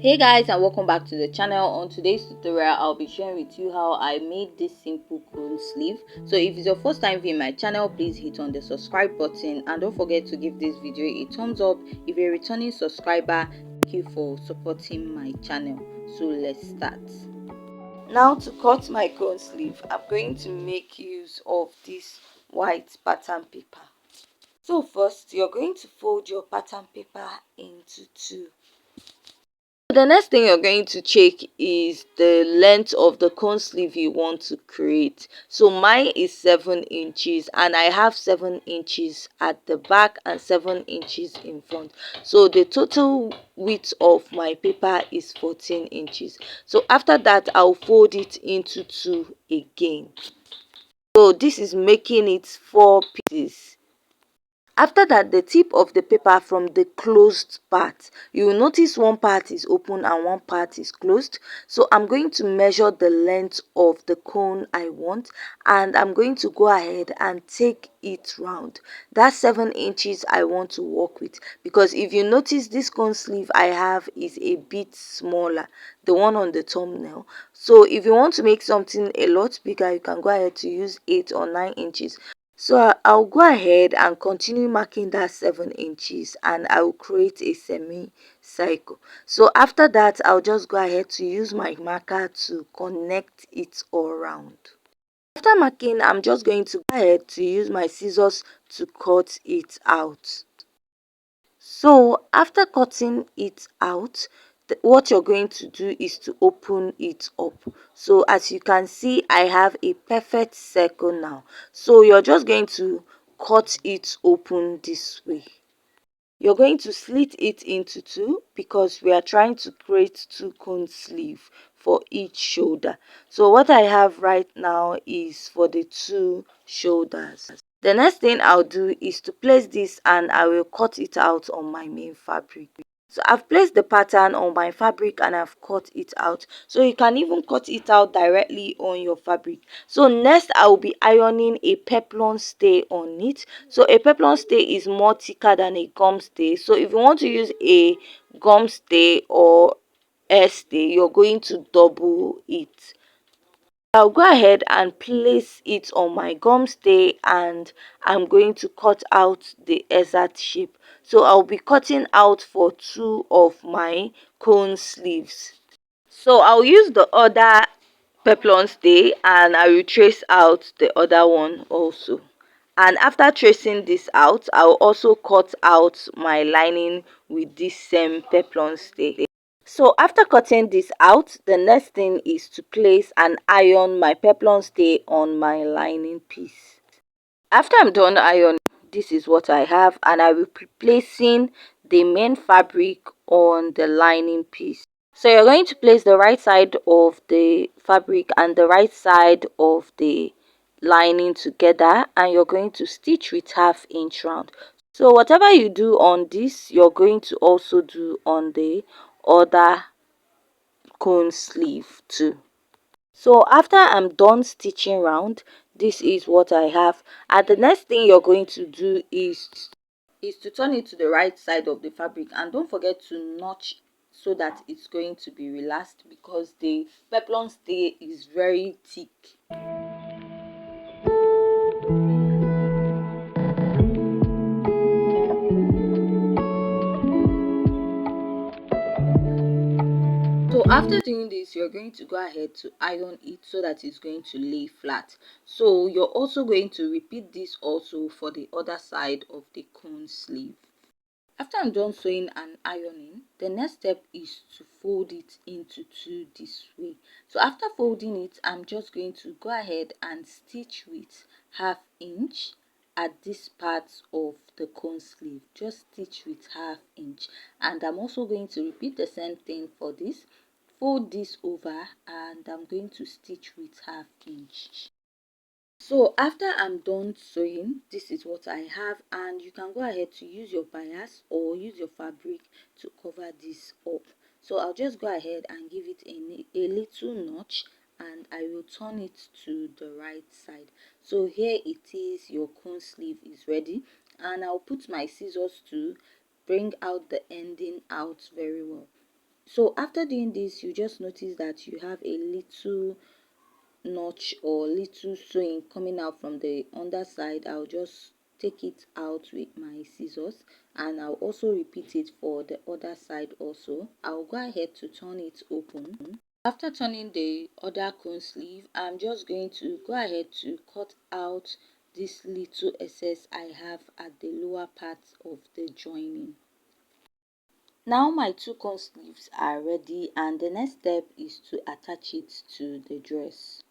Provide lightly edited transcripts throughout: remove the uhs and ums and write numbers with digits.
Hey guys, and welcome back to the channel. On today's tutorial I'll be sharing with you how I made this simple cone sleeve. So if it's your first time viewing my channel, please hit on the subscribe button and don't forget to give this video a thumbs up. If you're a returning subscriber, thank you for supporting my channel. So let's start. Now, to cut my cone sleeve, I'm going to make use of this white pattern paper. So first, you're going to fold your pattern paper into two. The next thing you're going to check is the length of the cone sleeve you want to create. So mine is 7 inches and I have 7 inches at the back and 7 inches in front. So the total width of my paper is 14 inches. So after that, I'll fold it into two again. So this is making it 4 pieces. After that, the tip of the paper from the closed part, you will notice one part is open and one part is closed. So I'm going to measure the length of the cone I want, and I'm going to go ahead and take it round. That's 7 inches I want to work with, because if you notice, this cone sleeve I have is a bit smaller, the one on the thumbnail. So if you want to make something a lot bigger, you can go ahead to use 8 or 9 inches. So I'll go ahead and continue marking that 7 inches, and I will create a semi-circle. So after that, I'll just go ahead to use my marker to connect it all around. After marking, I'm just going to go ahead to use my scissors to cut it out. So after cutting it out, what you're going to do is to open it up. So as you can see, I have a perfect circle now. So you're just going to cut it open this way. You're going to slit it into two because we are trying to create two cone sleeve for each shoulder. So what I have right now is for the two shoulders. The next thing I'll do is to place this, and I will cut it out on my main fabric. So I've placed the pattern on my fabric and I've cut it out. So you can even cut it out directly on your fabric. So next, I will be ironing a peplum stay on it. So a peplum stay is more thicker than a gum stay. So if you want to use a gum stay or air stay, you're going to double it. I'll go ahead and place it on my gum stay, and I'm going to cut out the exact shape. So I'll be cutting out for two of my cone sleeves. So I'll use the other peplum stay and I will trace out the other one also. And after tracing this out, I'll also cut out my lining with this same peplum stay. So after cutting this out, the next thing is to place and iron my peplum stay on my lining piece. After I'm done ironing, this is what I have, and I will be placing the main fabric on the lining piece. So you're going to place the right side of the fabric and the right side of the lining together, and you're going to stitch with 1/2 inch round. So whatever you do on this, you're going to also do on the other cone sleeve too. So after I'm done stitching round, this is what I have. And the next thing you're going to do is to turn it to the right side of the fabric, and don't forget to notch so that it's going to be relaxed, because the peplum stay is very thick. So after doing this, you're going to go ahead to iron it so that it's going to lay flat. So you're also going to repeat this also for the other side of the cone sleeve. After I'm done sewing and ironing, the next step is to fold it into two this way. So after folding it, I'm just going to go ahead and stitch with 1/2 inch at this part of the cone sleeve. Just stitch with 1/2 inch, and I'm also going to repeat the same thing for this. Fold this over, and I'm going to stitch with 1/2 inch. So after I'm done sewing, this is what I have, and you can go ahead to use your bias or use your fabric to cover this up. So I'll just go ahead and give it a little notch, and I will turn it to the right side. So here it is, your cone sleeve is ready, and I'll put my scissors to bring out the ending out very well. So after doing this, you just notice that you have a little notch or little sewing coming out from the underside. I'll just take it out with my scissors, and I'll also repeat it for the other side also. I'll go ahead to turn it open. After turning the other cone sleeve, I'm just going to go ahead to cut out this little excess I have at the lower part of the joining. Now my two cone sleeves are ready, and the next step is to attach it to the dress.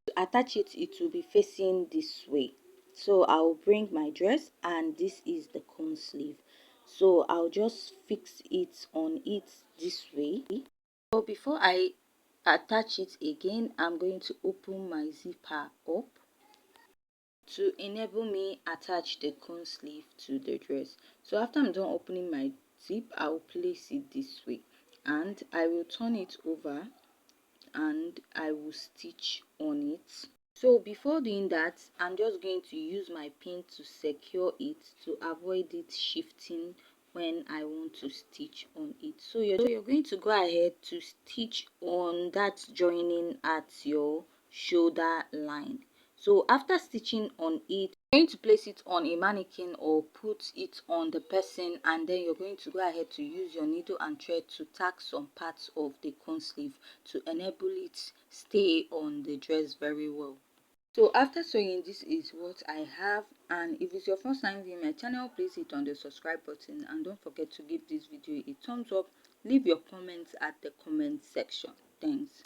To attach it, it will be facing this way. So I'll bring my dress, and this is the cone sleeve. So I'll just fix it on it this way. So before I attach it again, I'm going to open my zipper up to enable me attach the cone sleeve to the dress. So after I'm done opening my zip, I'll place it this way, and I will turn it over, and I will stitch on it. So before doing that, I'm just going to use my pin to secure it to avoid it shifting when I want to stitch on it. So you're going to go ahead to stitch on that joining at your shoulder line. So after stitching on it, you're going to place it on a mannequin or put it on the person, and then you're going to go ahead to use your needle and thread to tack some parts of the cone sleeve to enable it stay on the dress very well. So after sewing, this is what I have, and if it's your first time viewing my channel, please hit on the subscribe button, and don't forget to give this video a thumbs up. Leave your comments at the comment section. Thanks.